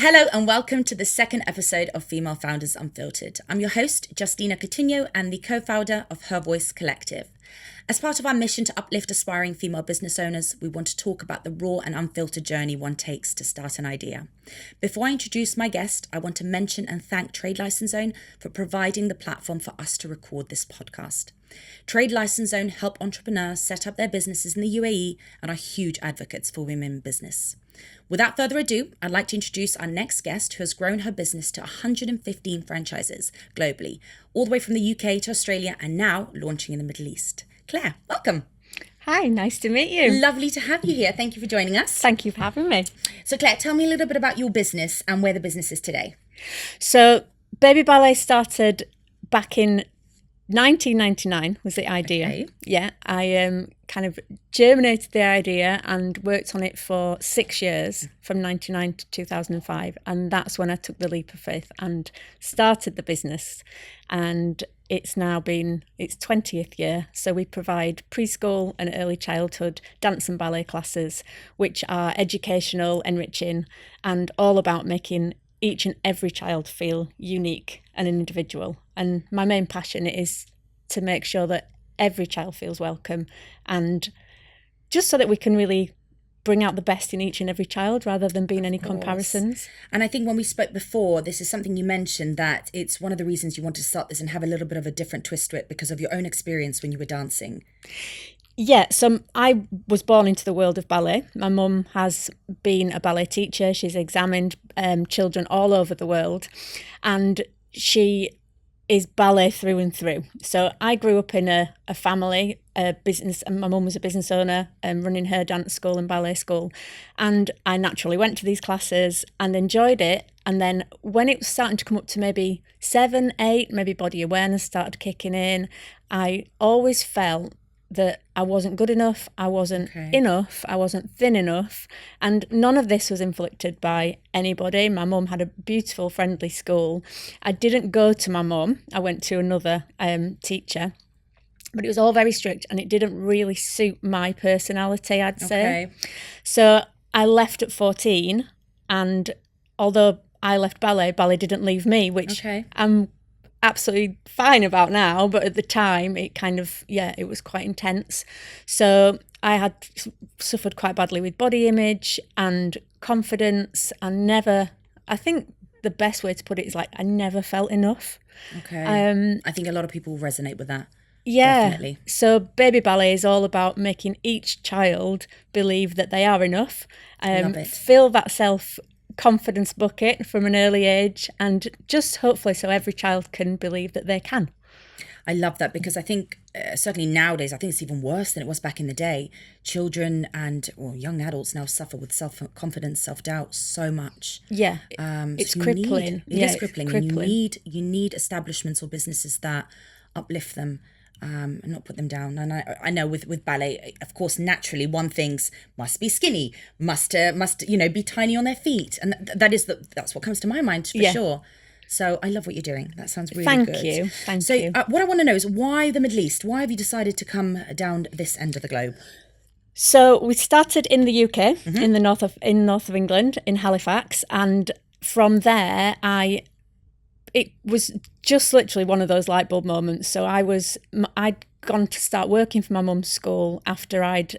Hello and welcome to the second episode of Female Founders Unfiltered. I'm your host, Justina Coutinho, and the co-founder of Her Voice Collective. As part of our mission to uplift aspiring female business owners, we want to talk about the raw and unfiltered journey one takes to start an idea. Before I introduce my guest, I want to mention and thank Trade License Zone for providing the platform for us to record this podcast. Trade License Zone help entrepreneurs set up their businesses in the UAE and are huge advocates for women in business. Without further ado, I'd like to introduce our next guest who has grown her business to 115 franchises globally, all the way from the UK to Australia and now launching in the Middle East. Claire, welcome. Hi, nice to meet you. Lovely to have you here. Thank you for joining us. Thank you for having me. So Claire, tell me a little bit about your business and where the business is today. So Baby Ballet started back in 1999 was the idea. Okay. Yeah, I kind of germinated the idea and worked on it for 6 years from 99 to 2005. And that's when I took the leap of faith and started the business. And it's now been its 20th year. So we provide preschool and early childhood dance and ballet classes, which are educational, enriching, and all about making each and every child feel unique and an individual. And my main passion is to make sure that every child feels welcome, and just so that we can really bring out the best in each and every child rather than being any comparisons. And I think when we spoke before, this is something you mentioned, that it's one of the reasons you wanted to start this and have a little bit of a different twist to it because of your own experience when you were dancing. Yeah, so I was born into the world of ballet. My mum has been a ballet teacher. She's examined children all over the world, and she is ballet through and through. So I grew up in a family, a business, and my mum was a business owner running her dance school and ballet school. And I naturally went to these classes and enjoyed it. And then when it was starting to come up to maybe 7, 8, maybe body awareness started kicking in, I always felt that I wasn't good enough, I wasn't enough, I wasn't thin enough, and none of this was inflicted by anybody. My mum had a beautiful, friendly school. I didn't go to my mum, I went to another teacher, but it was all very strict and it didn't really suit my personality, I'd say. So I left at 14, and although I left ballet didn't leave me, which I'm absolutely fine about now, but at the time it kind of, it was quite intense. So I had suffered quite badly with body image and confidence, and I think the best way to put it is like I never felt enough. I think a lot of people resonate with that. Yeah. Definitely. So Baby Ballet is all about making each child believe that they are enough, Love it. fill that self-confidence bucket from an early age, and just hopefully so every child can believe that they can. I love that, because I think certainly nowadays, I think it's even worse than it was back in the day. Children and young adults now suffer with self-confidence, self-doubt so much. Yeah, it's crippling. It is crippling. And you need establishments or businesses that uplift them. And not put them down. And I know with ballet, of course, naturally one thinks must be skinny, must be tiny on their feet, and that's what comes to my mind for sure. So I love what you're doing. That sounds really good. Thank you. So what I want to know is, why the Middle East? Why have you decided to come down this end of the globe? So we started in the UK, in the north of England, in Halifax, and from there it was just literally one of those light bulb moments. So I'd gone to start working for my mum's school after I'd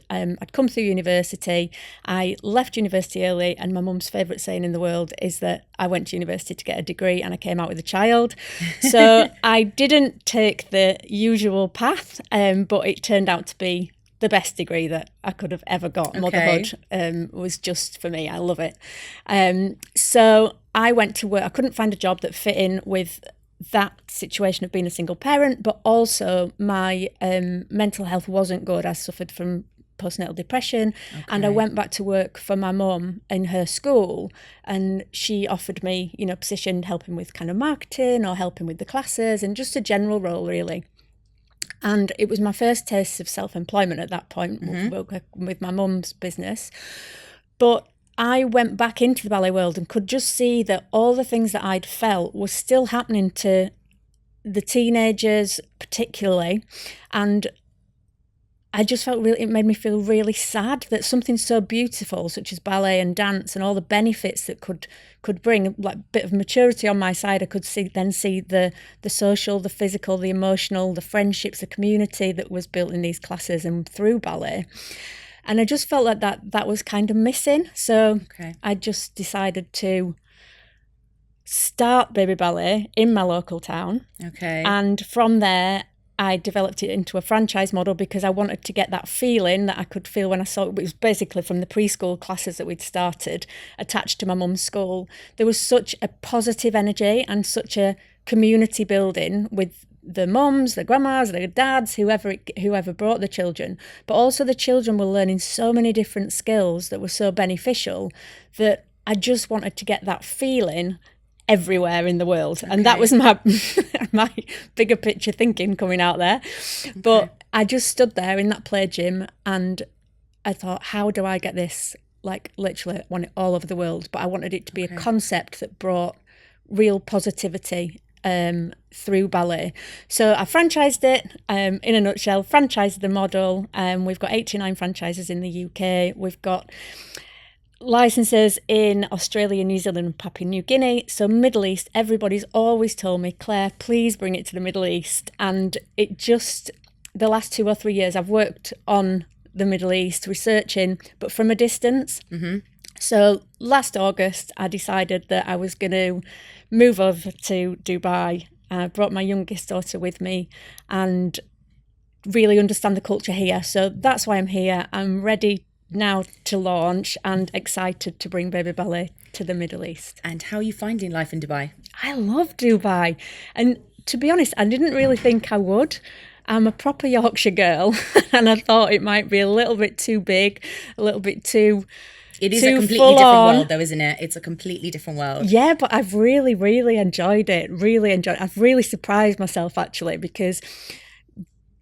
come through university. I left university early, and my mum's favourite saying in the world is that I went to university to get a degree and I came out with a child. So I didn't take the usual path, but it turned out to be the best degree that I could have ever got. Motherhood was just for me. I love it. So I went to work. I couldn't find a job that fit in with that situation of being a single parent, but also my mental health wasn't good. I suffered from postnatal depression, and I went back to work for my mum in her school, and she offered me, a position helping with kind of marketing or helping with the classes and just a general role really. And it was my first taste of self-employment at that point with my mum's business. But I went back into the ballet world and could just see that all the things that I'd felt was still happening to the teenagers particularly. And I just felt really, it made me feel really sad that something so beautiful, such as ballet and dance and all the benefits that could bring, like a bit of maturity on my side, I could see the social, the physical, the emotional, the friendships, the community that was built in these classes and through ballet. And I just felt like that was kind of missing. So I just decided to start baby ballet in my local town. And from there, I developed it into a franchise model because I wanted to get that feeling that I could feel when I saw it. It was basically from the preschool classes that we'd started attached to my mum's school. There was such a positive energy and such a community building with the mums, the grandmas, the dads, whoever brought the children. But also the children were learning so many different skills that were so beneficial that I just wanted to get that feeling everywhere in the world. And that was my my bigger picture thinking coming out there. But I just stood there in that play gym and I thought, how do I get this, like literally want it all over the world? But I wanted it to be a concept that brought real positivity through ballet. So I franchised it, in a nutshell, franchised the model. We've got 89 franchises in the UK. We've got licenses in Australia, New Zealand and Papua New Guinea. So Middle East, everybody's always told me, Claire, please bring it to the Middle East. And it just, the last 2 or 3 years, I've worked on the Middle East, researching, but from a distance. So last August, I decided that I was going to move over to Dubai. I brought my youngest daughter with me and really understand the culture here. So that's why I'm here. I'm ready now to launch and excited to bring baby ballet to the Middle East. And how are you finding life in Dubai? I love Dubai. And to be honest, I didn't really think I would. I'm a proper Yorkshire girl and I thought it might be a little bit too big, a little bit too It is a completely different world though, isn't it? It's a completely different world. Yeah, but I've really, really enjoyed it. I've really surprised myself actually, because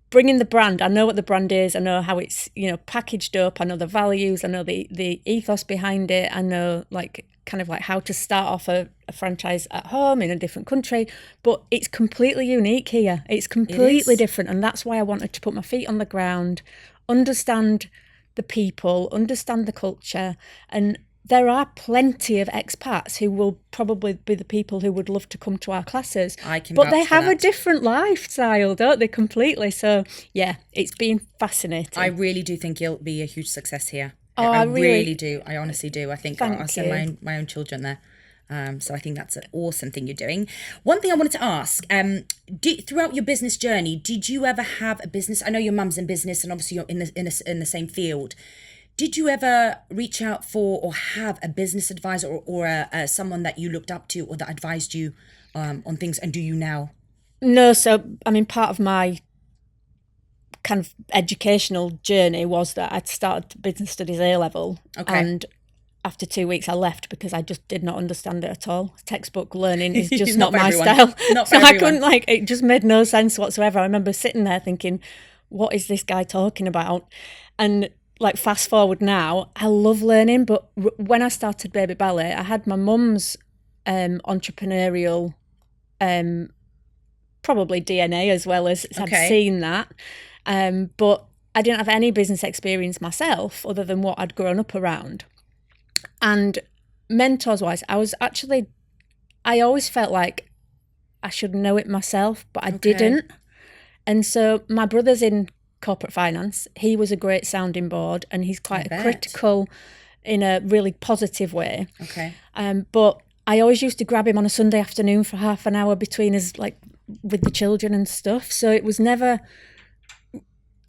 bringing the brand, I know what the brand is, I know how it's, packaged up, I know the values, I know the ethos behind it, I know kind of how to start off a franchise at home in a different country, but it's completely unique here. It's completely different, and that's why I wanted to put my feet on the ground, understand the people, understand the culture, and there are plenty of expats who will probably be the people who would love to come to our classes. But they have a different lifestyle, don't they, completely? So, yeah, it's been fascinating. I really do think you'll be a huge success here. I really do. I honestly do. I think I'll send my own children there. So I think that's an awesome thing you're doing. One thing I wanted to ask, throughout your business journey, did you ever have a business? I know your mum's in business and obviously you're in the same field. Did you ever reach out for or have a business advisor or someone that you looked up to or that advised you on things, and do you now? No, so I mean, part of my kind of educational journey was that I'd started business studies A-level, and after 2 weeks I left because I just did not understand it at all. Textbook learning is just not my style. So I couldn't, it just made no sense whatsoever. I remember sitting there thinking, what is this guy talking about? And fast forward now, I love learning, but when I started baby ballet, I had my mum's entrepreneurial probably DNA as well as I'd seen that. But I didn't have any business experience myself other than what I'd grown up around. And mentors-wise, I always felt like I should know it myself, but I didn't. And so my brother's in corporate finance. He was a great sounding board, and he's quite critical in a really positive way. But I always used to grab him on a Sunday afternoon for half an hour between us, with the children and stuff. So it was never,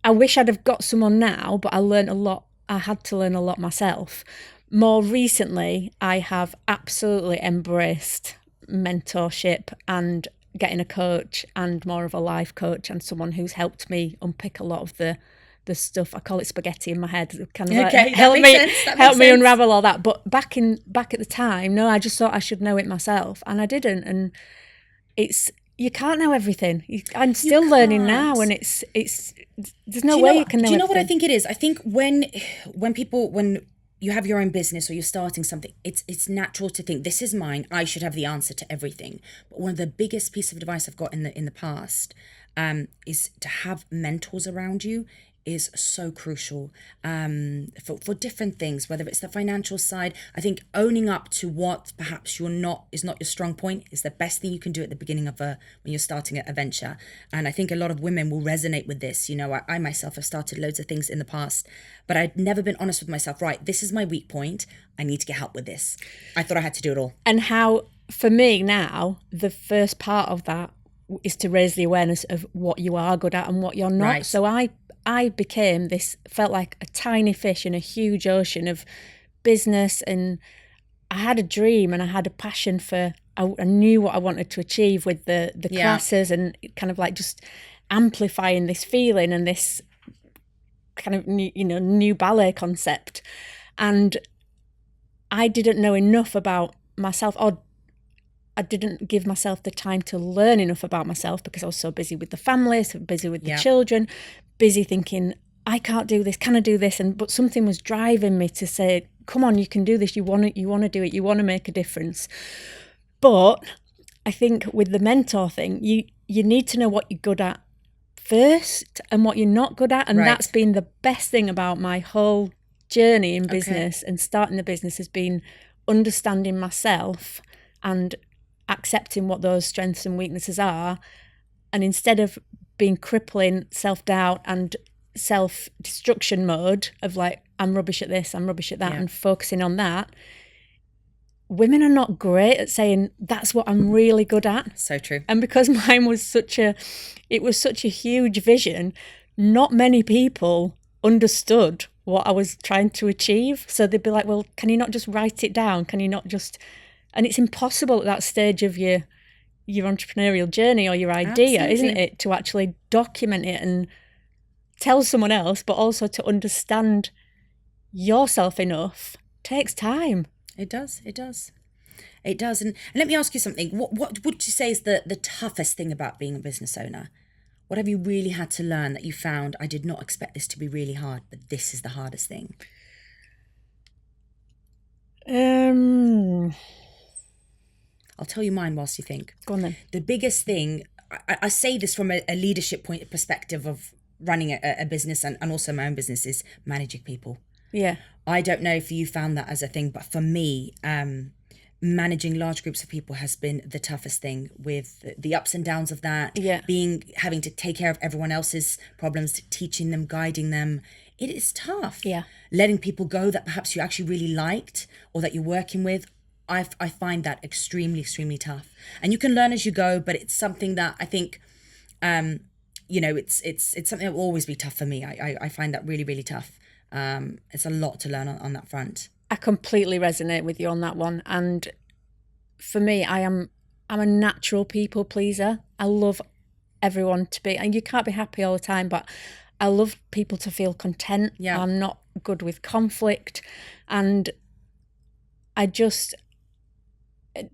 I wish I'd have got someone now, but I learned a lot. I had to learn a lot myself. More recently, I have absolutely embraced mentorship and getting a coach, and more of a life coach, and someone who's helped me unpick a lot of the stuff. I call it spaghetti in my head. Kind of help me unravel all that. But back at the time, no, I just thought I should know it myself, and I didn't. And you can't know everything. I'm still learning now, and it's there's no way you can know everything. Do you know what I think it is? I think when you have your own business or you're starting something, it's natural to think, this is mine, I should have the answer to everything. But one of the biggest pieces of advice I've got in the past is to have mentors around you is so crucial for different things, whether it's the financial side. I think owning up to what perhaps is not your strong point is the best thing you can do at the beginning of when you're starting a venture. And I think a lot of women will resonate with this. You know, I myself have started loads of things in the past, but I'd never been honest with myself. Right, this is my weak point. I need to get help with this. I thought I had to do it all. And how, for me now, the first part of that is to raise the awareness of what you are good at and what you're not. Right. So I became felt like a tiny fish in a huge ocean of business, and I had a dream and I had a passion for, I knew what I wanted to achieve with the classes, and kind of like just amplifying this feeling and this kind of new ballet concept. And I didn't know enough about myself, or I didn't give myself the time to learn enough about myself because I was so busy with the family, so busy with the children, busy thinking, I can't do this, can I do this? But something was driving me to say, come on, you can do this, you want to do it, you want to make a difference. But I think with the mentor thing, you need to know what you're good at first and what you're not good at. And that's been the best thing about my whole journey in business and starting the business, has been understanding myself and accepting what those strengths and weaknesses are. And instead of being crippling self-doubt and self-destruction mode of like, I'm rubbish at this, I'm rubbish at that, and focusing on that, women are not great at saying, that's what I'm really good at. So true. And because mine was such a huge vision, not many people understood what I was trying to achieve. So they'd be like, well, can you not just write it down? Can you not just... And it's impossible at that stage of your entrepreneurial journey or your idea, isn't it, to actually document it and tell someone else, but also to understand yourself enough takes time. It does. And let me ask you something. What would you say is the toughest thing about being a business owner? What have you really had to learn that you found, I did not expect this to be really hard, but this is the hardest thing? I'll tell you mine whilst you think. Go on then. The biggest thing, I say this from a leadership perspective of running a business and also my own business, is managing people. Yeah. I don't know if you found that as a thing, but for me, managing large groups of people has been the toughest thing, with the ups and downs of that. Yeah. Having to take care of everyone else's problems, teaching them, guiding them. It is tough. Yeah. Letting people go that perhaps you actually really liked or that you're working with. I find that extremely, extremely tough. And you can learn as you go, but it's something that I think, it's something that will always be tough for me. I find that really, really tough. It's a lot to learn on that front. I completely resonate with you on that one. And for me, I'm a natural people pleaser. I love everyone to be, and you can't be happy all the time, but I love people to feel content. Yeah. I'm not good with conflict. And I just...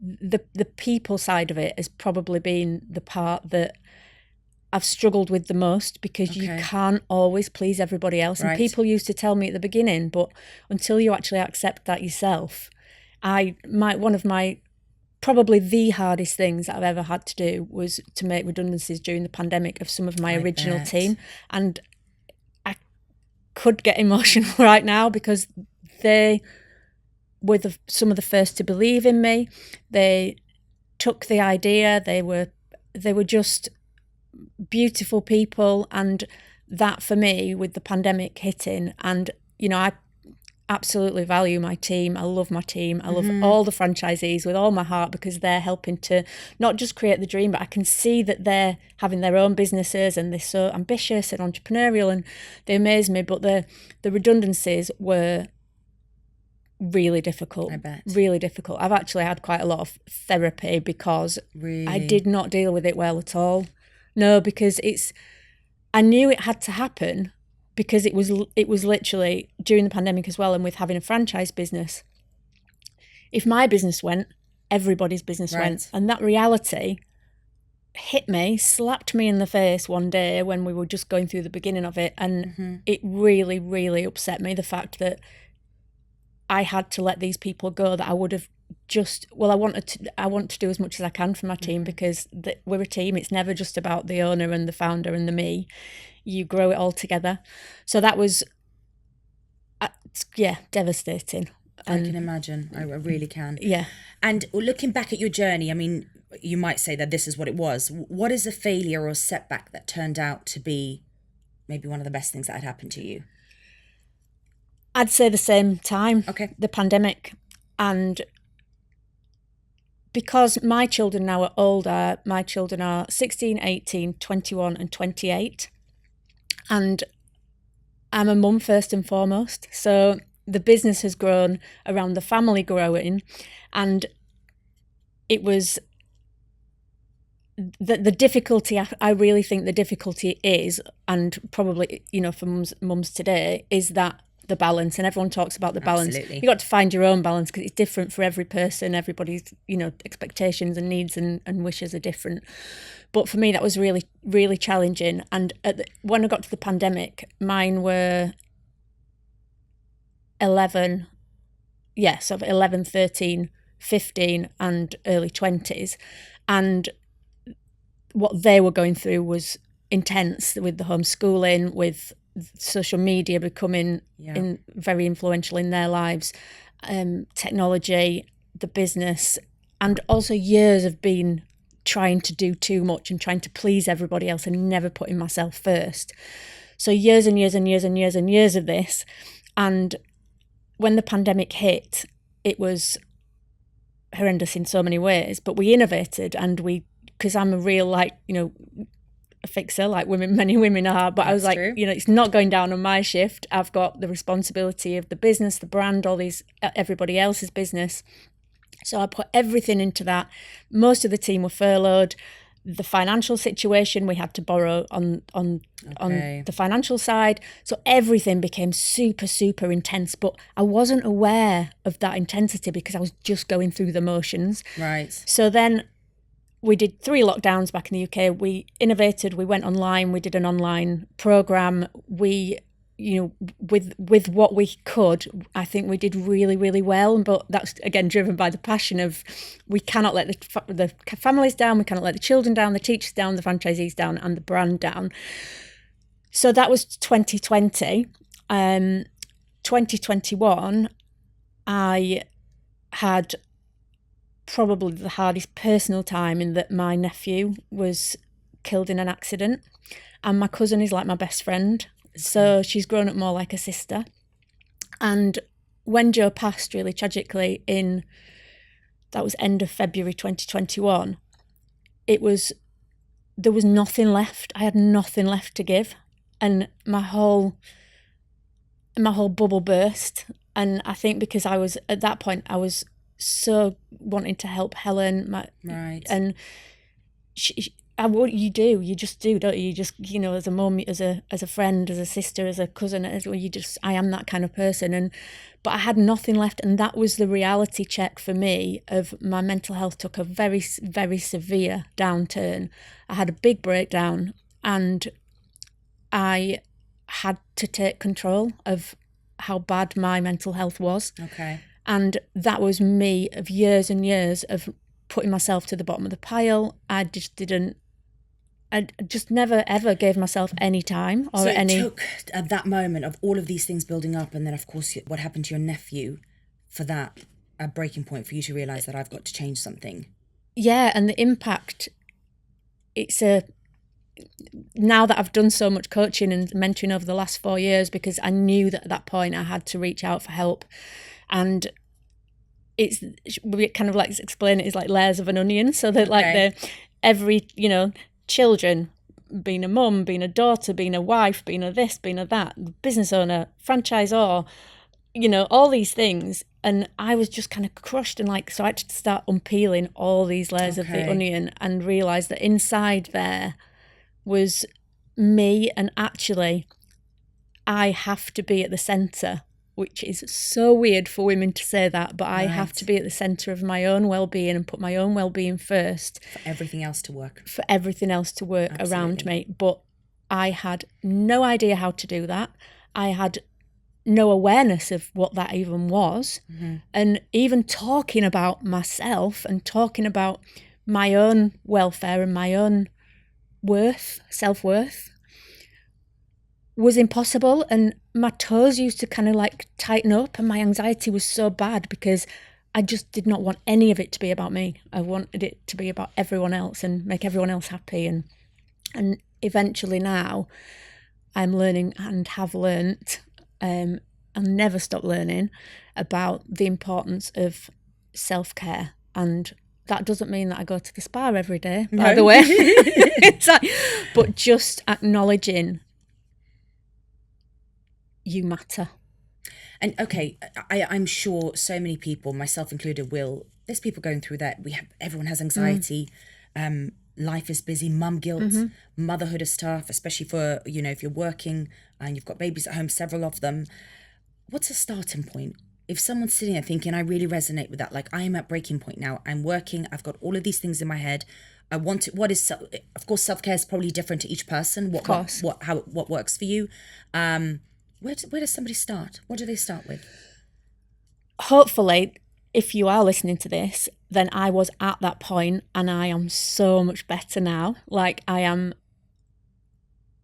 The people side of it has probably been the part that I've struggled with the most, because you can't always please everybody else. And people used to tell me at the beginning, but until you actually accept that yourself, one of my probably the hardest things that I've ever had to do was to make redundancies during the pandemic of some of my original team. And I could get emotional right now, because they were some of the first to believe in me. They took the idea. They were just beautiful people. And that, for me, with the pandemic hitting, and I absolutely value my team. I love my team. I love all the franchisees with all my heart, because they're helping to not just create the dream, but I can see that they're having their own businesses and they're so ambitious and entrepreneurial, and they amaze me. But the redundancies were really difficult. I bet. Really difficult. I've actually had quite a lot of therapy, because I did not deal with it well at all. No, because I knew it had to happen, because it was literally during the pandemic as well, and with having a franchise business, if my business went, everybody's business went. And that reality hit me, slapped me in the face one day when we were just going through the beginning of it. And it really, really upset me, the fact that I had to let these people go that I would have I want to do as much as I can for my team, because we're a team. It's never just about the owner and the founder and the me. You grow it all together. So that was, devastating. I can imagine. I really can. Yeah. And looking back at your journey, I mean, you might say that this is what it was. What is a failure or setback that turned out to be maybe one of the best things that had happened to you? I'd say the same time. Okay. The pandemic. And because my children now are older, my children are 16, 18, 21 and 28. And I'm a mum first and foremost. So the business has grown around the family growing, and it was the difficulty. I really think the difficulty is, and probably, for mums today, is that the balance, and everyone talks about the balance. Absolutely. You got to find your own balance, because it's different for every person. Everybody's, expectations and needs and wishes are different. But for me, that was really, really challenging. And when I got to the pandemic, mine were 11, 13, 15 and early 20s. And what they were going through was intense, with the homeschooling, with social media becoming very influential in their lives, technology, the business, and also years of being trying to do too much and trying to please everybody else and never putting myself first. So years and years and years and years and years of this. And when the pandemic hit, it was horrendous in so many ways, but we innovated, and because I'm a real, a fixer, like many women are, but I was like, true. It's not going down on my shift. I've got the responsibility of the business, the brand, everybody else's business. So I put everything into that. Most of the team were furloughed. The financial situation, we had to borrow on the financial side. So everything became super, super intense. But I wasn't aware of that intensity because I was just going through the motions. Right. So then we did 3 lockdowns back in the UK. We innovated. We went online. We did an online program. We, with what we could, I think we did really, really well. But that's, again, driven by the passion of, we cannot let the families down. We cannot let the children down, the teachers down, the franchisees down, and the brand down. So that was 2020. 2021, I had probably the hardest personal time, in that my nephew was killed in an accident, and my cousin is like my best friend. So she's grown up more like a sister. And when Joe passed, really tragically, that was end of February 2021, there was nothing left. I had nothing left to give. And my whole bubble burst. And I think because at that point, I was so wanting to help Helen. Right. And what you do, you just do, don't you? You just, as a mum, as a friend, as a sister, as a cousin, I am that kind of person. But I had nothing left. And that was the reality check for me of my mental health took a very, very severe downturn. I had a big breakdown, and I had to take control of how bad my mental health was. Okay. And that was me of years and years of putting myself to the bottom of the pile. I just never, ever gave myself any time or any... So it took that moment of all of these things building up, and then, of course, what happened to your nephew, for that a breaking point for you to realise that I've got to change something. Yeah, and the impact, now that I've done so much coaching and mentoring over the last 4 years, because I knew that at that point I had to reach out for help. And we kind of like explain it as like layers of an onion, so that every, children, being a mum, being a daughter, being a wife, being a this, being a that, business owner, franchisor, all these things. And I was just kind of crushed, and so I had to start unpeeling all these layers of the onion and realise that inside there was me, and actually I have to be at the centre, which is so weird for women to say that, but I have to be at the centre of my own well-being and put my own well-being first. For everything else to work. Around me. But I had no idea how to do that. I had no awareness of what that even was. And even talking about myself and talking about my own welfare and my own self-worth was impossible. And my toes used to kind of like tighten up, and my anxiety was so bad because I just did not want any of it to be about me. I wanted it to be about everyone else and make everyone else happy. And eventually now I'm learning and have learnt, and never stop learning about the importance of self-care. And that doesn't mean that I go to the spa every day, by the way. It's like, but just acknowledging you matter. And okay, I'm sure so many people, myself included, there's people going through that. Everyone has anxiety. Life is busy, mum guilt, motherhood is tough, especially for, if you're working and you've got babies at home, several of them. What's a starting point? If someone's sitting there thinking, I really resonate with that, like I am at breaking point now, I'm working, I've got all of these things in my head. Of course, self-care is probably different to each person. What works for you? Where does somebody start? What do they start with? Hopefully, if you are listening to this, then I was at that point and I am so much better now. Like and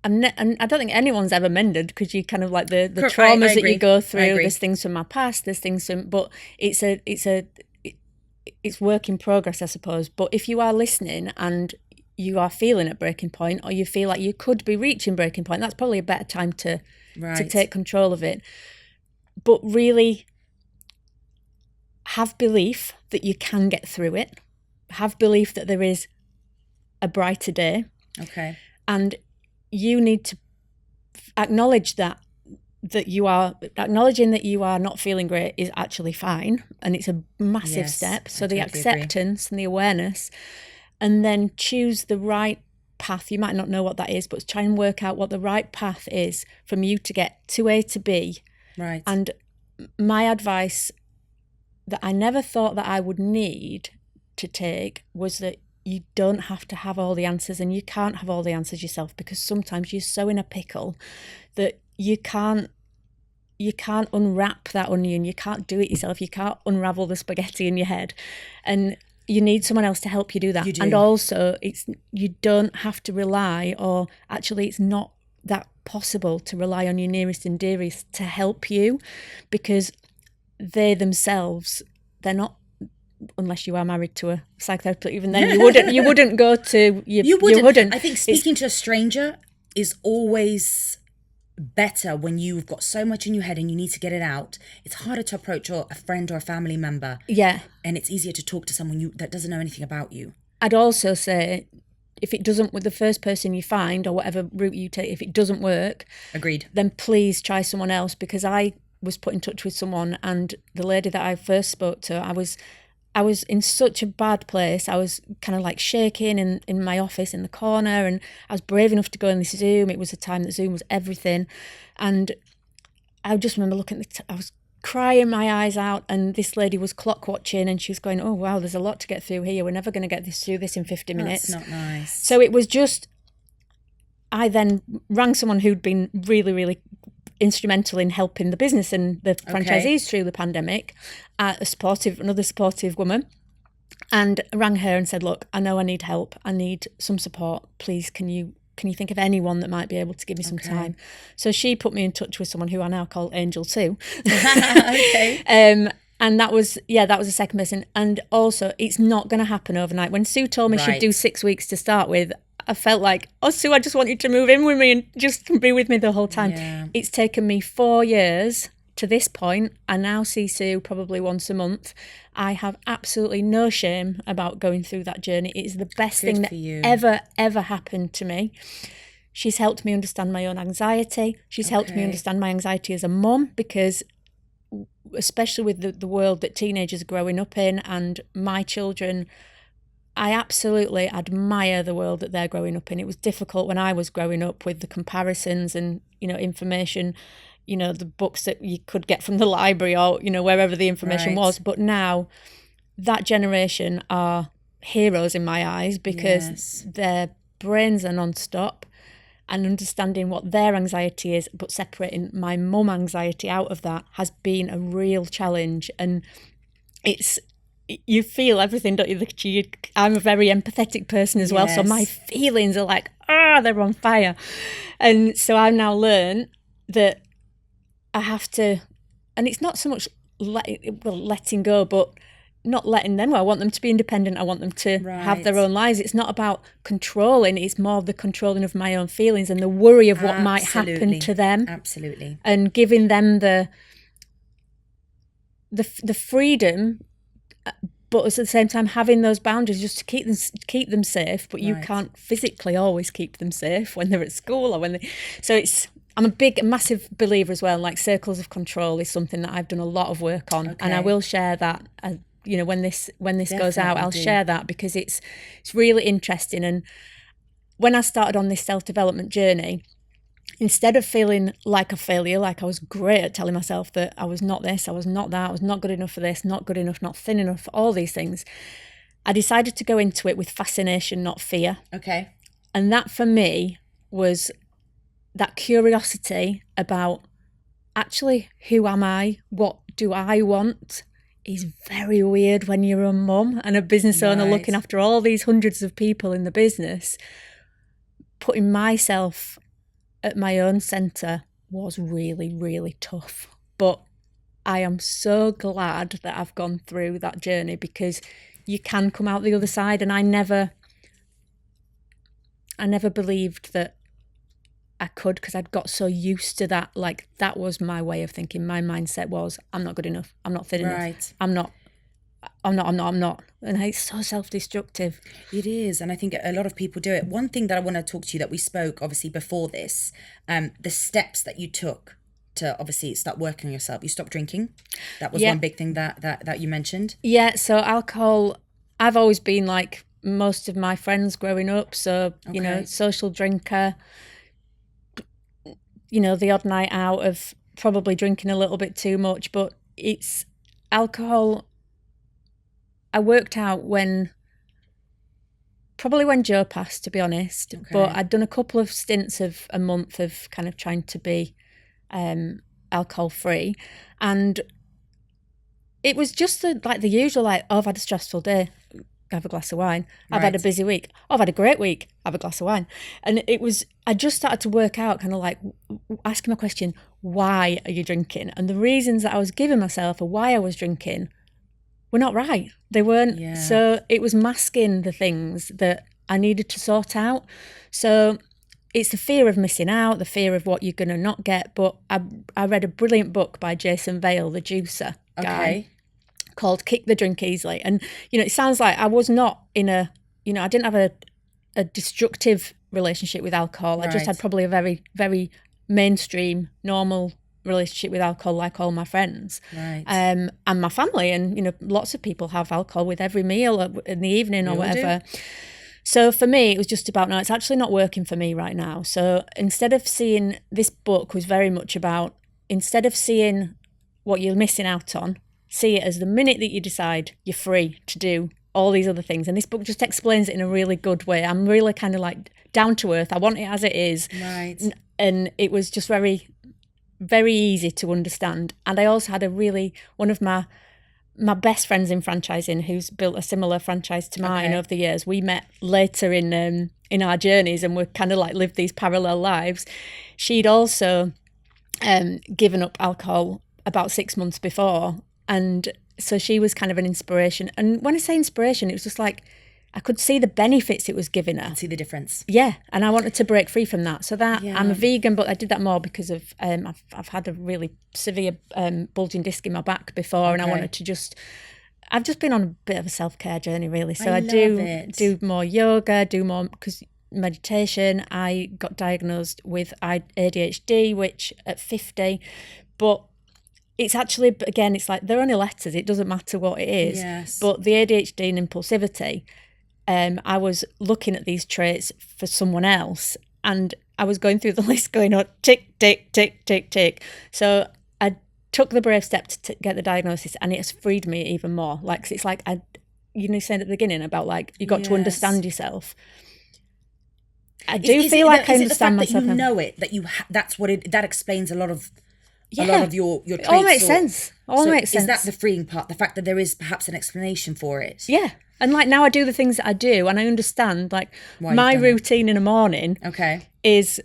I don't think anyone's ever mended, because you kind of like the traumas that you go through. There's things from my past, but it's work in progress, I suppose. But if you are listening and you are feeling at breaking point, or you feel like you could be reaching breaking point, that's probably a better time to take control of it. But really have belief that you can get through it. Have belief that there is a brighter day. Okay. And you need to acknowledge that you are acknowledging that you are not feeling great is actually fine, and it's a massive step. So the acceptance and the awareness, and then choose the right path. You might not know what that is, but try and work out what the right path is from you to get to A to B. Right. And my advice that I never thought that I would need to take was that you don't have to have all the answers, and you can't have all the answers yourself, because sometimes you're so in a pickle that you can't unwrap that onion. You can't do it yourself. You can't unravel the spaghetti in your head, and you need someone else to help you do that. You do. And also, you don't have to rely, or actually it's not that possible to rely on your nearest and dearest to help you, because they themselves, they're not, unless you are married to a psychotherapist, even then you wouldn't go to you wouldn't. I think speaking to a stranger is always better when you've got so much in your head and you need to get it out. It's harder to approach a friend or a family member. Yeah. And it's easier to talk to someone that doesn't know anything about you. I'd also say, if it doesn't, with the first person you find or whatever route you take, if it doesn't work, agreed, then please try someone else. Because I was put in touch with someone, and the lady that I first spoke to, I was in such a bad place. I was kind of like shaking in my office in the corner, and I was brave enough to go on this Zoom. It was a time that Zoom was everything. And I just remember looking at I was crying my eyes out, and this lady was clock watching, and she was going, oh, wow, there's a lot to get through here. We're never going to get through this in 50 minutes. That's not nice. So it was just, I then rang someone who'd been really, really instrumental in helping the business and the franchisees through the pandemic, another supportive woman, and rang her and said, look, I know I need help. I need some support. Please, can you think of anyone that might be able to give me some time? So she put me in touch with someone who I now call Angel Sue. Okay. And that was the second person. And also, it's not going to happen overnight. When Sue told me she'd do 6 weeks to start with, I felt like, oh, Sue, I just want you to move in with me and just be with me the whole time. Yeah. It's taken me 4 years to this point. I now see Sue probably once a month. I have absolutely no shame about going through that journey. It is the best thing that ever happened to me. She's helped me understand my own anxiety. She's helped me understand my anxiety as a mum, because especially with the world that teenagers are growing up in, and my children, I absolutely admire the world that they're growing up in. It was difficult when I was growing up with the comparisons and, information, the books that you could get from the library or, wherever the information was. But now that generation are heroes in my eyes, because their brains are non-stop, and understanding what their anxiety is, but separating my mum anxiety out of that has been a real challenge. And you feel everything, don't you? I'm a very empathetic person as well, so my feelings are like, they're on fire. And so I've now learned that I have to, and it's not so much letting go, but not letting them. I want them to be independent. I want them to have their own lives. It's not about controlling. It's more the controlling of my own feelings and the worry of what might happen to them. Absolutely. And giving them the freedom, but at the same time having those boundaries just to keep them safe. But you can't physically always keep them safe when they're at school or when they. So I'm a massive believer as well. Like circles of control is something that I've done a lot of work on, and I will share that. When this goes out, I'll share that because it's really interesting. And when I started on this self-development journey, instead of feeling like a failure, like I was great at telling myself that I was not this, I was not that, I was not good enough for this, not good enough, not thin enough, all these things, I decided to go into it with fascination, not fear. Okay. And that for me was that curiosity about actually, who am I? What do I want? Is very weird when you're a mum and a business owner looking after all these hundreds of people in the business. Putting myself at my own centre was really, really tough. But I am so glad that I've gone through that journey because you can come out the other side. And I never believed that I could because I'd got so used to that. Like that was my way of thinking. My mindset was, I'm not good enough. I'm not thin enough. I'm not. And it's so self-destructive. It is. And I think a lot of people do it. One thing that I want to talk to you that we spoke obviously before this, the steps that you took to obviously start working on yourself. You stopped drinking. That was one big thing that you mentioned. Yeah. So alcohol, I've always been like most of my friends growing up. So, social drinker. The odd night out of probably drinking a little bit too much, but it's alcohol. I worked out probably when Joe passed, to be honest, but I'd done a couple of stints of a month of kind of trying to be alcohol free. And it was just the usual, like, I've had a stressful day, have a glass of wine. I've had a busy week. I've had a great week. Have a glass of wine. And I just started to work out kind of like asking my question, why are you drinking? And the reasons that I was giving myself or why I was drinking were not right. They weren't. Yeah. So it was masking the things that I needed to sort out. So it's the fear of missing out, the fear of what you're going to not get. But I read a brilliant book by Jason Vale, the juicer guy, called Kick the Drink Easily. And, it sounds like I was not in I didn't have a destructive relationship with alcohol. I just had probably a very, very mainstream, normal relationship with alcohol like all my friends. And my family. And, lots of people have alcohol with every meal in the evening or whatever. So for me, it was just about, no, it's actually not working for me right now. So instead of seeing, this book was very much about, instead of seeing what you're missing out on, see it as the minute that you decide you're free to do all these other things. And this book just explains it in a really good way. I'm really kind of like down to earth. I want it as it is. And it was just very, very easy to understand. And I also had one of my best friends in franchising who's built a similar franchise to mine over the years. We met later in our journeys and we kind of like lived these parallel lives. She'd also given up alcohol about 6 months before. And so she was kind of an inspiration. And when I say inspiration, it was just like, I could see the benefits it was giving her. See the difference. Yeah. And I wanted to break free from that. So I'm a vegan, but I did that more because of, I've had a really severe bulging disc in my back before. And I wanted to I've just been on a bit of a self-care journey really. So I do more yoga, do more, because meditation. I got diagnosed with ADHD, which at 50, but it's actually, again, it's like, they're only letters. It doesn't matter what it is. Yes. But the ADHD and impulsivity, I was looking at these traits for someone else and I was going through the list going on, tick, tick, tick, tick, tick. So I took the brave step to get the diagnosis and it has freed me even more. Like, it's like, said at the beginning about like, you got to understand yourself. I do feel like I understand myself. Is it the fact myself. that you know it, that that's what it, that explains a lot of your traits? All makes sense. Makes sense. Is that the freeing part? The fact that there is perhaps an explanation for it? Yeah. And like now I do the things that I do and I understand like my routine in the morning is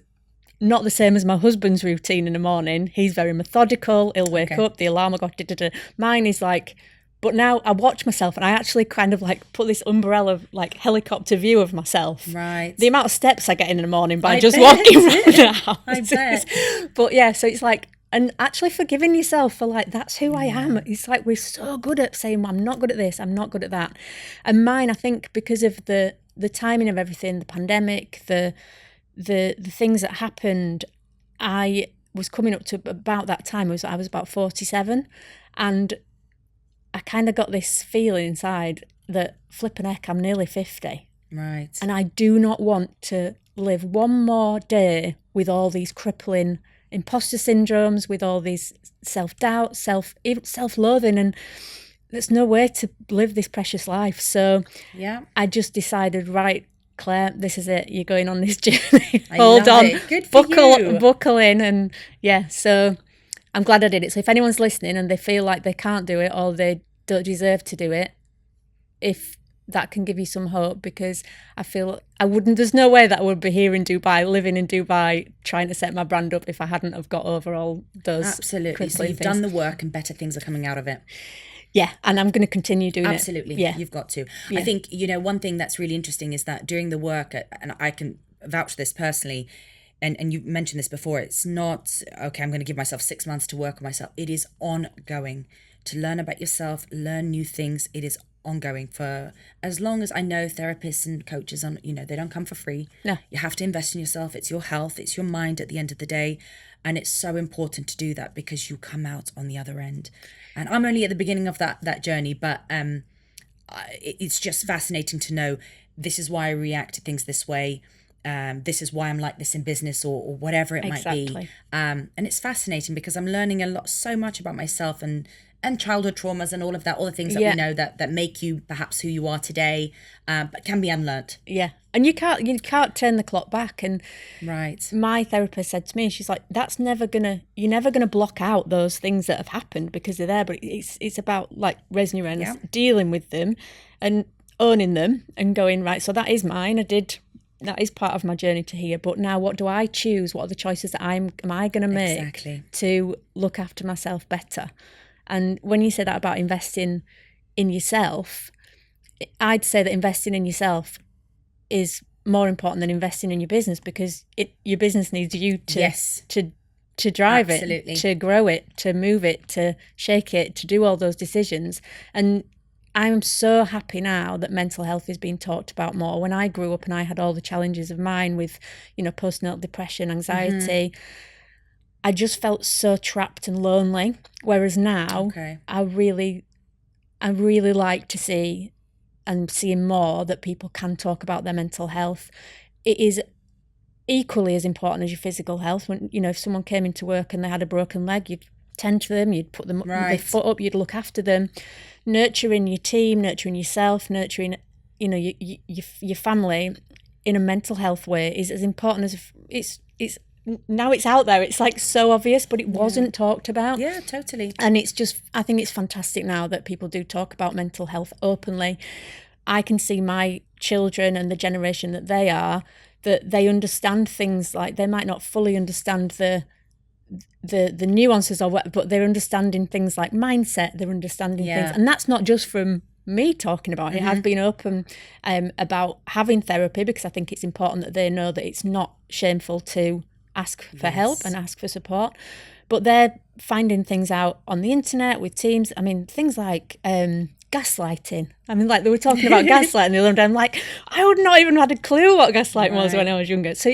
not the same as my husband's routine in the morning. He's very methodical. He'll wake up, the alarm will go, Mine is like, but now I watch myself and I actually kind of like put this umbrella, like helicopter view of myself. Right. The amount of steps I get in the morning by just walking around the house. I bet. But yeah, so it's like, and actually forgiving yourself for like, that's who I am. It's like, we're so good at saying, well, I'm not good at this, I'm not good at that. And mine, I think because of the timing of everything, the pandemic, the things that happened, I was coming up to about that time, I was about 47, and I kind of got this feeling inside that flipping heck, I'm nearly 50. Right. And I do not want to live one more day with all these crippling imposter syndromes, with all these self-doubt, self-loathing, and there's no way to live this precious life. So I just decided, right, Claire, this is it. You're going on this journey. Hold on. Good for you. Buckle in. And so I'm glad I did it. So if anyone's listening and they feel like they can't do it or they don't deserve to do it, if that can give you some hope, because I feel there's no way that I would be here in Dubai, living in Dubai, trying to set my brand up if I hadn't have got over all those Absolutely. So you've done the work and better things are coming out of it. Yeah, and I'm going to continue doing Absolutely. it. Yeah, you've got to. Yeah. I think, one thing that's really interesting is that during the work, and I can vouch for this personally, and you mentioned this before, it's not, okay, I'm going to give myself 6 months to work on myself. It is ongoing. To learn about yourself, learn new things, it is ongoing for as long as I know therapists and coaches they don't come for free. No. You have to invest in yourself. It's your health, it's your mind at the end of the day. And it's so important to do that because you come out on the other end. And I'm only at the beginning of that journey, but it's just fascinating to know this is why I react to things this way. This is why I'm like this in business or whatever it might be. And it's fascinating because I'm learning so much about myself and childhood traumas and all of that, all the things that we know that make you perhaps who you are today, but can be unlearned. Yeah. And you can't turn the clock back. And right. My therapist said to me, she's like, you're never gonna block out those things that have happened because they're there, but it's about like raising your awareness, dealing with them and owning them and going, right, so that is mine. That is part of my journey to here. But now what do I choose? What are the choices that am I going to make to look after myself better? And when you say that about investing in yourself, I'd say that investing in yourself is more important than investing in your business because your business needs you to drive Absolutely. it, to grow it, to move it, to shake it, to do all those decisions. And I'm so happy now that mental health is being talked about more. When I grew up and I had all the challenges of mine with, postnatal depression, anxiety, I just felt so trapped and lonely. Whereas now, I really like to see and seeing more that people can talk about their mental health. It is equally as important as your physical health. When if someone came into work and they had a broken leg, you'd tend to them, you'd put them their foot up, you'd look after them. Nurturing your team, nurturing yourself, nurturing your family in a mental health way is as important as it's now it's out there. It's like so obvious, but it wasn't talked about. Yeah, totally. And it's just, I think it's fantastic now that people do talk about mental health openly. I can see my children and the generation that they are, that they understand things like, they might not fully understand the nuances of what, but they're understanding things like mindset, they're understanding things. And that's not just from me talking about it. I've been open about having therapy because I think it's important that they know that it's not shameful to ask for help and ask for support. But they're finding things out on the internet with teams. I mean, things like gaslighting. I mean, like they were talking about gaslighting the other day. I'm like, I would not even had a clue what gaslighting was when I was younger. So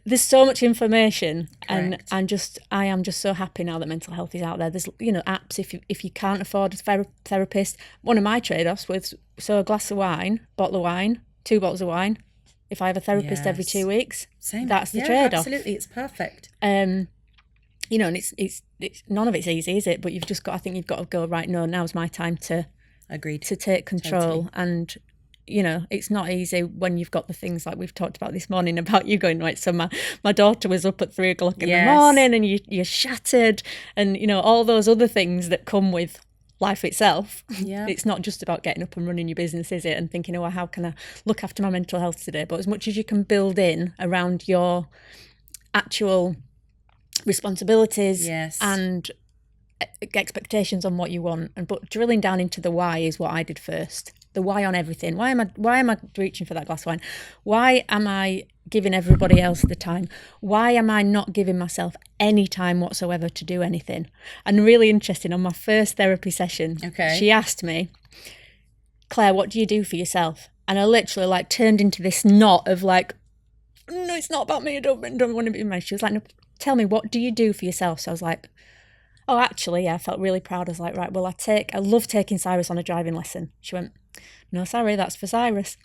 there's so much information. And I am just so happy now that mental health is out there. There's apps if you can't afford a therapist. One of my trade-offs was a glass of wine, bottle of wine, 2 bottles of wine. If I have a therapist every 2 weeks, that's the trade-off. Absolutely, it's perfect. And it's none of it's easy, is it? But you've got to go right. No, now's my time to Agreed. To take control, Totally. and you know, it's not easy when you've got the things like we've talked about this morning about you going, right, so my daughter was up at 3 o'clock in the morning and you're shattered, and, you know, all those other things that come with life itself. Yeah. It's not just about getting up and running your business, is it? And thinking, oh, how can I look after my mental health today? But as much as you can build in around your actual responsibilities and expectations on what you want, but drilling down into the why is what I did first. The why on everything. Why am I reaching for that glass of wine? Why am I giving everybody else the time? Why am I not giving myself any time whatsoever to do anything? And really interesting, on my first therapy session, she asked me, Claire, what do you do for yourself? And I literally like turned into this knot of like, no, it's not about me. I don't want to be mad. She was like, no, tell me, what do you do for yourself? So I was like, oh, actually, yeah, I felt really proud. I was like, right, well, I love taking Cyrus on a driving lesson. She went, no, sorry, that's for Cyrus.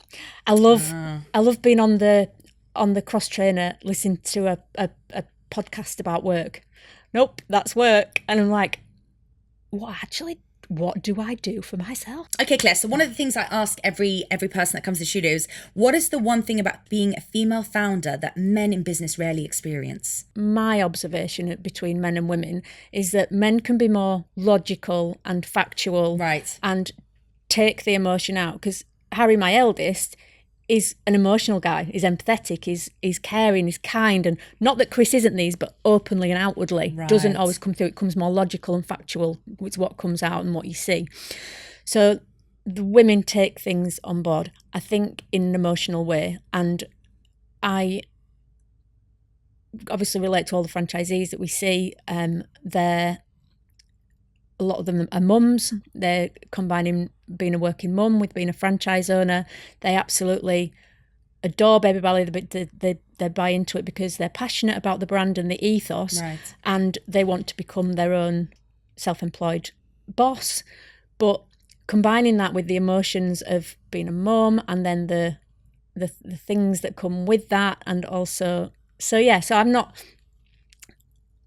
I love being on the cross trainer, listening to a podcast about work. Nope, that's work. And I'm like, what do I do for myself? Okay, Claire, so one of the things I ask every person that comes to studios, what is the one thing about being a female founder that men in business rarely experience? My observation between men and women is that men can be more logical and factual, right, and take the emotion out. Because Harry, my eldest, is an emotional guy, is empathetic, is caring, is kind, and not that Chris isn't these, but openly and outwardly. Doesn't always come through. It comes more logical and factual. It's what comes out and what you see. So the women take things on board, I think, in an emotional way. And I obviously relate to all the franchisees that we see. A lot of them are mums. They're combining being a working mum with being a franchise owner. They absolutely adore Baby Ballet. They buy into it because they're passionate about the brand and the ethos, and they want to become their own self-employed boss. But combining that with the emotions of being a mum, and then the things that come with that, and also so I'm not.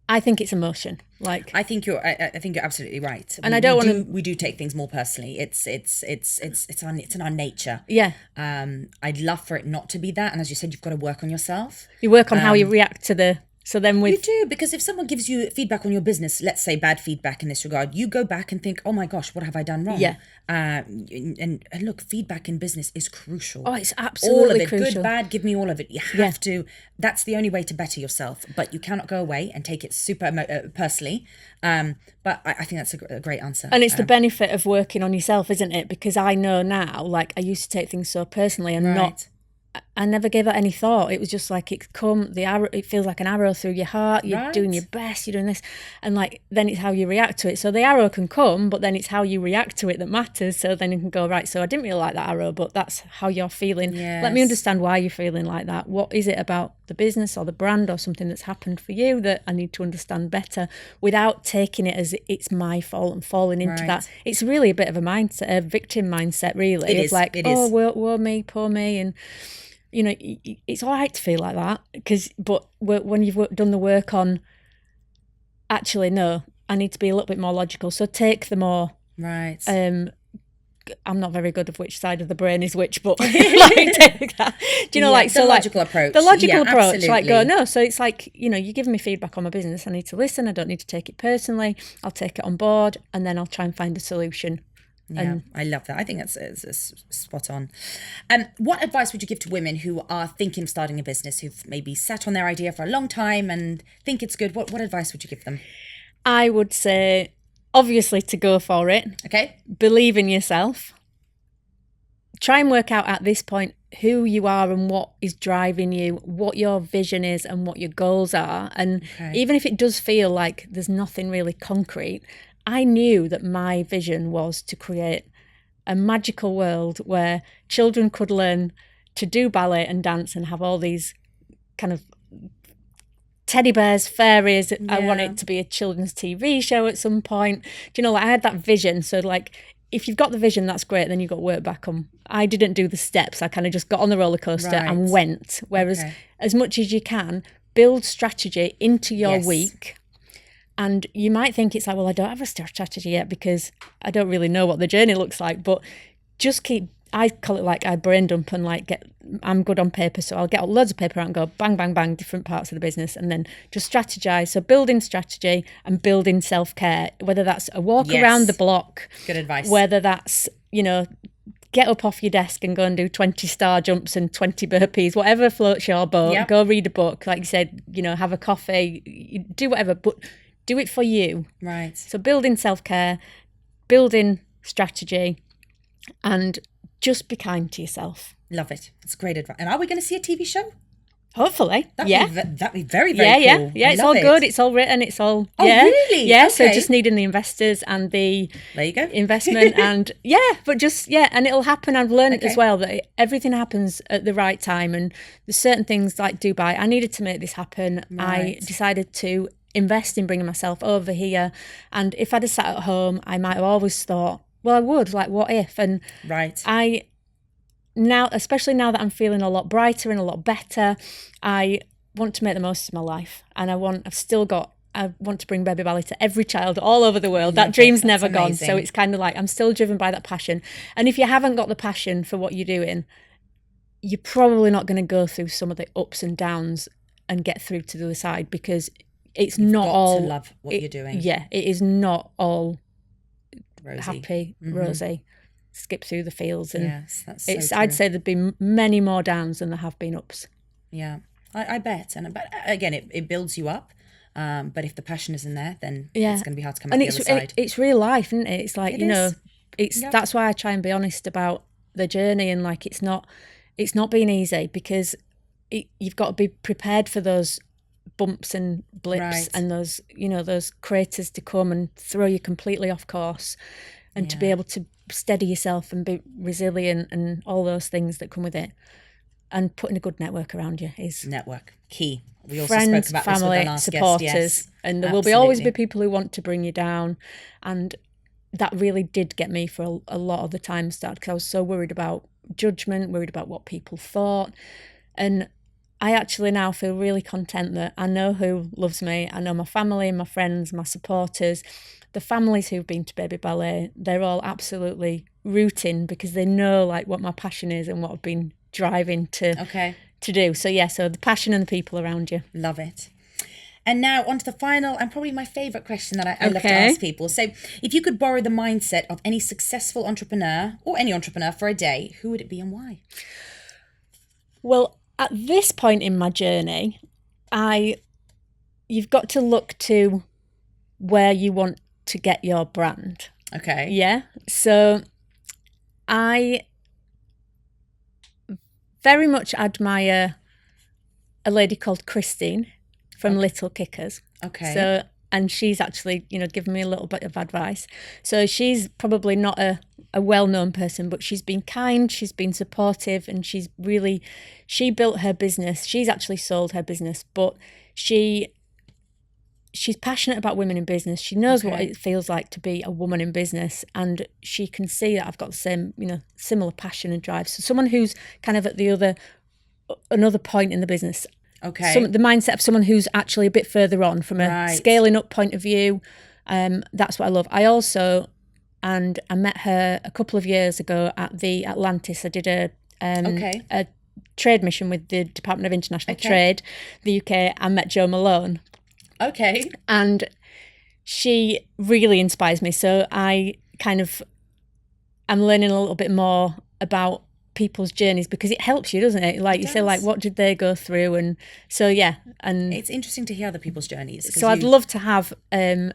I think it's emotion. Like I think you're absolutely right. And I don't want to. We do take things more personally. It's in our nature. Yeah. I'd love for it not to be that. And as you said, you've got to work on yourself. You work on how you react to the. So then You do, because if someone gives you feedback on your business, let's say bad feedback in this regard, you go back and think, oh my gosh, what have I done wrong? Yeah. And look, feedback in business is crucial. Oh, it's absolutely all of it, crucial. Good, bad, give me all of it. You have to. That's the only way to better yourself. But you cannot go away and take it super personally. But I think that's a great answer. And it's the benefit of working on yourself, isn't it? Because I know now, like I used to take things so personally and I never gave that any thought. It was just like it feels like an arrow through your heart. You're doing your best, you're doing this. And like, then it's how you react to it. So the arrow can come, but then it's how you react to it that matters. So then you can go, right, so I didn't really like that arrow, but that's how you're feeling. Yes. Let me understand why you're feeling like that. What is it about the business or the brand or something that's happened for you that I need to understand better, without taking it as it's my fault and falling into that. It's really a bit of a mindset, a victim mindset, really. It is. Like, it oh, is. woe me, poor me. And you know, it's all right to feel like that, but when you've done the work on, actually, no, I need to be a little bit more logical. So take the more, I'm not very good at which side of the brain is which, but like, take that. Do you know, like, so the like logical approach. The logical approach, absolutely. like go, no, so it's like, you know, you're giving me feedback on my business. I need to listen. I don't need to take it personally. I'll take it on board, and then I'll try and find a solution. Yeah, I love that. I think it's spot on. What advice would you give to women who are thinking of starting a business, who've maybe sat on their idea for a long time and think it's good? What advice would you give them? I would say, obviously, to go for it. Okay. Believe in yourself. Try and work out at this point who you are and what is driving you, what your vision is and what your goals are. And even if it does feel like there's nothing really concrete, I knew that my vision was to create a magical world where children could learn to do ballet and dance and have all these kind of teddy bears, fairies. Yeah. I want it to be a children's TV show at some point. Do you know, like, I had that vision. So like, if you've got the vision, that's great. Then you've got to work back on. I didn't do the steps. I kind of just got on the roller coaster and went. Whereas as much as you can, build strategy into your week. And you might think it's like, well, I don't have a strategy yet because I don't really know what the journey looks like. But just keep I call it like I brain dump and like I'm good on paper, so I'll get loads of paper out and go bang, bang, bang, different parts of the business, and then just strategize. So building strategy and building self-care, whether that's a walk around the block. Good advice. Whether that's, get up off your desk and go and do 20 star jumps and 20 burpees, whatever floats your boat. Yep. Go read a book. Like you said, have a coffee, do whatever, but do it for you. Right. So building self-care, building strategy, and just be kind to yourself. Love it. It's great advice. And are we going to see a TV show? Hopefully. That'd be very, very cool. Yeah, it's all good. It's all written. It's all... Oh, really? Yeah, okay. So just needing the investors and the... There you go. Investment and... and it'll happen. I've learned as well that everything happens at the right time, and there's certain things like Dubai. I needed to make this happen. Right. I decided to invest in bringing myself over here, and if I'd have sat at home, I might have always thought, well, I would, like, what if? And now, especially now that I'm feeling a lot brighter and a lot better, I want to make the most of my life, and I want to bring baby ballet to every child all over the world. That dream's never gone. So it's kind of like I'm still driven by that passion. And if you haven't got the passion for what you're doing, you're probably not going to go through some of the ups and downs and get through to the other side, because it's You've not got all to love what you're doing. Yeah, it is not all rosy. Happy, rosy. Skip through the fields, and yes, that's so true. I'd say there'd be many more downs than there have been ups. Yeah, I bet. But again, it builds you up. But if the passion isn't there, then it's going to be hard to come out the other side. It's real life, isn't it? It's like, that's why I try and be honest about the journey, and like it's not been easy, because you've got to be prepared for those bumps and blips and those those craters to come and throw you completely off course, and to be able to steady yourself and be resilient and all those things that come with it. And putting a good network around you is key. We also friends, spoke about family, this with our last supporters, guest. Yes, and there will always be people who want to bring you down. And that really did get me for a lot of the time started, because I was so worried about judgment, worried about what people thought. And I actually now feel really content that I know who loves me. I know my family, my friends, my supporters, the families who've been to Baby Ballet. They're all absolutely rooting, because they know like what my passion is and what I've been driving to do. So so the passion and the people around you. Love it. And now on to the final and probably my favourite question that I love to ask people. So if you could borrow the mindset of any successful entrepreneur or any entrepreneur for a day, who would it be and why? Well, at this point in my journey, you've got to look to where you want to get your brand. Okay. Yeah. So I very much admire a lady called Christine from Little Kickers. Okay. So, and she's actually, given me a little bit of advice. So she's probably not a well-known person, but she's been kind, she's been supportive, and she built her business. She's actually sold her business, but she's passionate about women in business. She knows what it feels like to be a woman in business, and she can see that I've got the same, similar passion and drive. So someone who's kind of at another point in the business. Okay. The mindset of someone who's actually a bit further on from a scaling up point of view. That's what I love. I met her a couple of years ago at the Atlantis. I did a trade mission with the Department of International Trade, the UK. I met Jo Malone. Okay. And she really inspires me. So I'm learning a little bit more about people's journeys, because it helps you, doesn't it? Like you say, like, what did they go through? And so, and it's interesting to hear other people's journeys. So I'd love to have a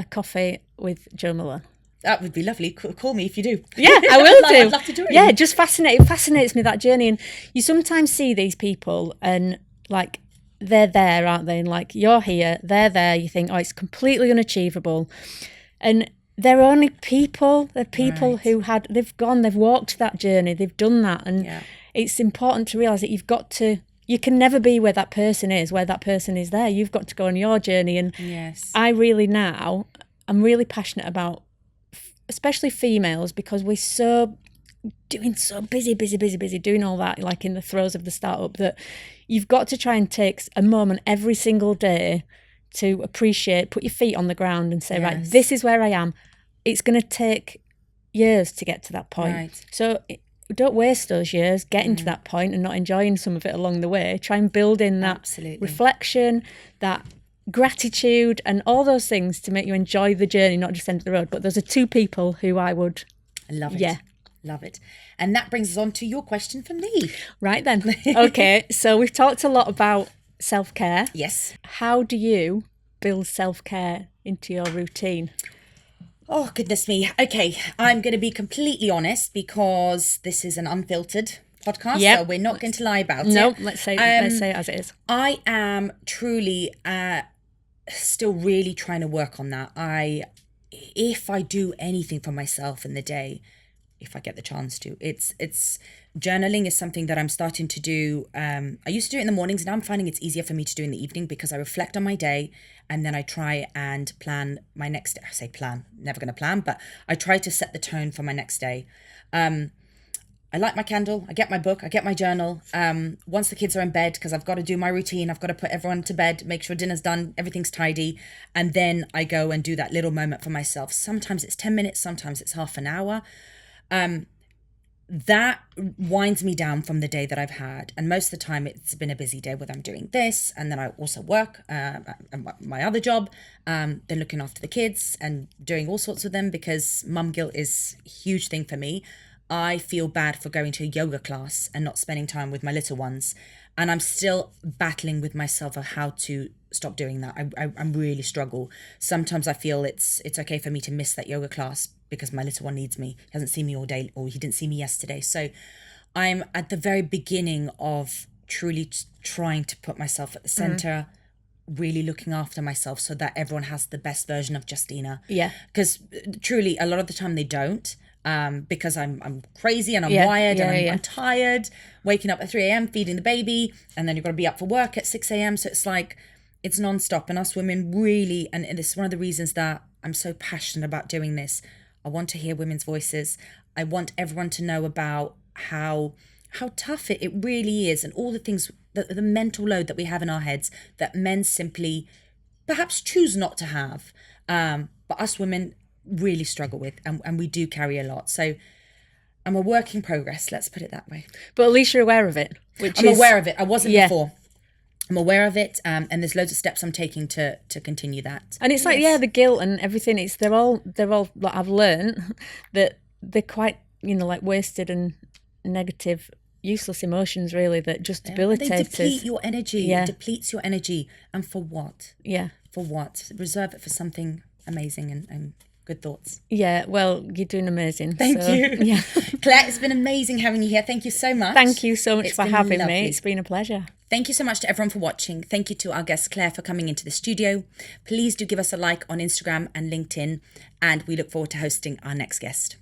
coffee with Jo Malone. That would be lovely. Call me if you do. Yeah, I will do. I'd love to do it. Yeah, it fascinates me, that journey. And you sometimes see these people and like they're there, aren't they? And like you're here, they're there. You think, it's completely unachievable. And they're only people. They're people who they've walked that journey. They've done that. And it's important to realise that you can never be where that person is there. You've got to go on your journey. And I'm really passionate about, especially females, because we're so busy doing all that, like in the throes of the startup, that you've got to try and take a moment every single day to appreciate, put your feet on the ground and say, right, this is where I am. It's going to take years to get to that point. Right. So don't waste those years getting to that point and not enjoying some of it along the way. Try and build in that reflection, that gratitude, and all those things to make you enjoy the journey, not just end of the road. But those are two people who I would love it. Yeah. Love it. And that brings us on to your question from me. Right then. Okay, so we've talked a lot about self-care. Yes. How do you build self-care into your routine? Oh, goodness me. Okay, I'm going to be completely honest because this is an unfiltered podcast, so we're not going to lie about it. No, let's say it as it is. I am truly still really trying to work on that. If I do anything for myself in the day, if I get the chance to, it's journaling is something that I'm starting to do. I used to do it in the mornings, and now I'm finding it's easier for me to do in the evening because I reflect on my day and then I try and plan my next day. I say plan, never going to plan, but I try to set the tone for my next day. I light my candle, I get my book, I get my journal. Once the kids are in bed, because I've got to do my routine, I've got to put everyone to bed, make sure dinner's done, everything's tidy. And then I go and do that little moment for myself. Sometimes it's 10 minutes, sometimes it's half an hour. That winds me down from the day that I've had. And most of the time it's been a busy day where I'm doing this. And then I also work my other job, then looking after the kids and doing all sorts with them because mum guilt is a huge thing for me. I feel bad for going to a yoga class and not spending time with my little ones. And I'm still battling with myself of how to stop doing that. I really struggle. Sometimes I feel it's okay for me to miss that yoga class because my little one needs me. He hasn't seen me all day, or he didn't see me yesterday. So I'm at the very beginning of truly trying to put myself at the center, really looking after myself so that everyone has the best version of Justina. Yeah. Because truly, a lot of the time they don't. Because I'm crazy and I'm wired and I'm tired, waking up at 3 a.m, feeding the baby, and then you've got to be up for work at 6 a.m. So it's like, it's nonstop. And us women really, and this is one of the reasons that I'm so passionate about doing this. I want to hear women's voices. I want everyone to know about how tough it really is, and all the things, the mental load that we have in our heads that men simply perhaps choose not to have. But us women really struggle with, and we do carry a lot. So I'm a work in progress, let's put it that way. But at least you're aware of it. I'm aware of it. I wasn't before. I'm aware of it, and there's loads of steps I'm taking to continue that. And it's like, the guilt and everything. They're all like, I've learned that they're quite, like wasted and negative, useless emotions, really, that just debilitate us. They deplete your energy. It depletes your energy, and for what? Yeah. For what? Reserve it for something amazing and good thoughts. Yeah, well, you're doing amazing. Thank you. Yeah. Claire, it's been amazing having you here. Thank you so much. Thank you so much for having lovely. me. It's been a pleasure. Thank you so much to everyone for watching. Thank you to our guest Claire for coming into the studio. Please do give us a like on Instagram and LinkedIn, and we look forward to hosting our next guest.